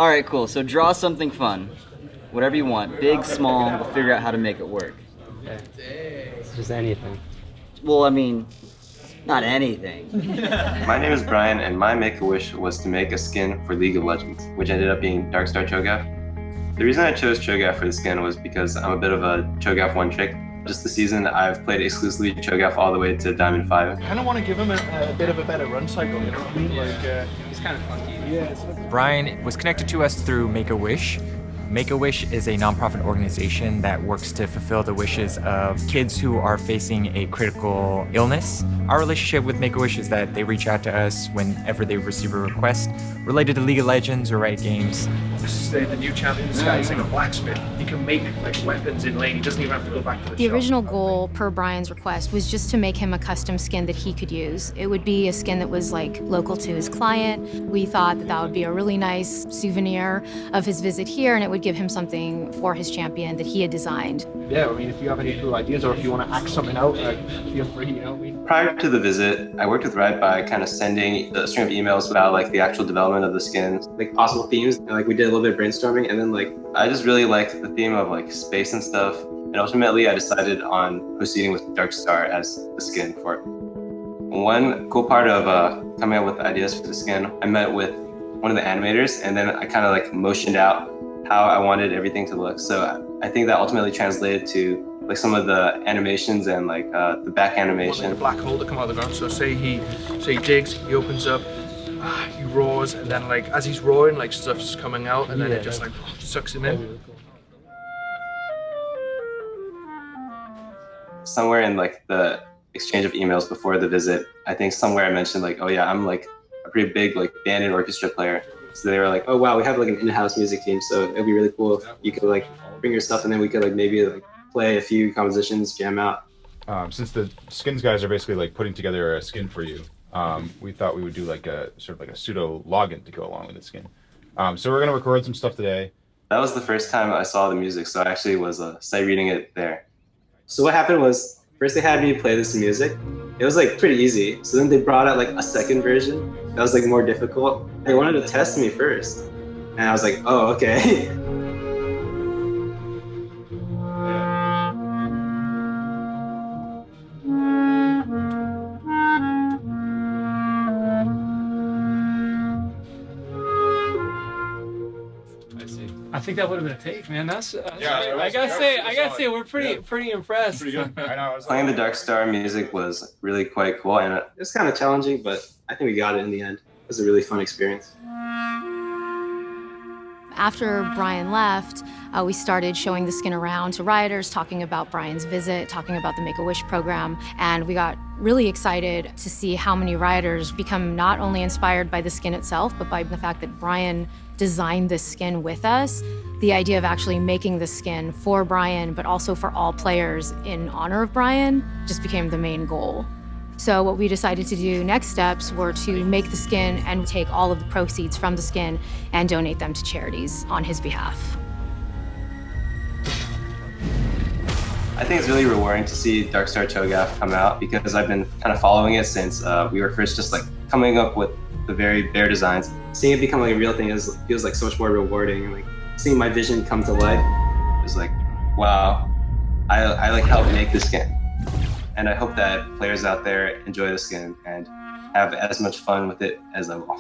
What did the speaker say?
All right, cool. So draw something fun. Whatever you want, big, small, we'll figure out how to make it work. Okay. It's just anything. Well, I mean, not anything. My name is Bryan, and my make-a-wish was to make a skin for League of Legends, which ended up being Darkstar Cho'Gath. The reason I chose Cho'Gath for the skin was because I'm a bit of a Cho'Gath one-trick. Just this season, I've played exclusively Cho'Gath all the way to Diamond 5. I kind of want to give him a bit of a better run cycle, you know what I mean? Like, He's kind of funky. yeah. Bryan was connected to us through Make-A-Wish. Make-A-Wish is a nonprofit organization that works to fulfill the wishes of kids who are facing a critical illness. Our relationship with Make-A-Wish is that they reach out to us whenever they receive a request related to League of Legends or Riot Games. This is the new champion. This guy's like a blacksmith. He can make like weapons in lane. He doesn't even have to go back to the The shop. original goal, per Bryan's request, was just to make him a custom skin that he could use. It would be a skin that was like local to his client. We thought that that would be a really nice souvenir of his visit here, and it would give him something for his champion that he had designed. Yeah, I mean, if you have any cool ideas or if you want to act something out, feel free, you know what I mean? Prior to the visit, I worked with Riot by kind of sending a string of emails about like the actual development of the skins, like possible themes. And, like we did a little bit of brainstorming, and then like I just really liked the theme of like space and stuff. And ultimately, I decided on proceeding with Darkstar as the skin for it. One cool part of coming up with ideas for the skin, I met with one of the animators, and then I kind of like motioned out how I wanted everything to look. So I think that ultimately translated to like some of the animations and like the back animation. Like a black hole to come out of the ground. So say he digs, he opens up, he roars, and then like as he's roaring, like stuff's coming out, and then it just like sucks him in. Somewhere in like the exchange of emails before the visit, I think somewhere I mentioned like, oh yeah, I'm like a pretty big like band and orchestra player. So they were like, oh wow, we have like an in-house music team, so it'd be really cool if you could like bring your stuff and then we could like maybe like play a few compositions, jam out. Since the skins guys are basically like putting together a skin for you, we thought we would do like a sort of like a pseudo login to go along with the skin. So we're gonna record some stuff today. That was the first time I saw the music, so I actually was sight reading it there. So what happened was, first they had me play this music. It was like pretty easy. So then they brought out like a second version that was like more difficult. They wanted to test me first. And I was like, oh, okay. I think that would have been a take, man. That's Yeah, I gotta say, we're pretty impressed. Pretty good. I know. Playing the Darkstar music was really quite cool, and it was kind of challenging, but I think we got it in the end. It was a really fun experience. After Bryan left, we started showing the skin around to rioters, talking about Bryan's visit, talking about the Make-A-Wish program, and we got really excited to see how many rioters become not only inspired by the skin itself, but by the fact that Bryan designed this skin with us. The idea of actually making the skin for Bryan, but also for all players in honor of Bryan, just became the main goal. So what we decided to do next steps were to make the skin and take all of the proceeds from the skin and donate them to charities on his behalf. I think it's really rewarding to see Darkstar Cho'Gath come out because I've been kind of following it since we were first just like coming up with the very bare designs. Seeing it become like a real thing feels like so much more rewarding, and like seeing my vision come to life is like, wow, I like helped make the skin. And I hope that players out there enjoy the skin and have as much fun with it as I will.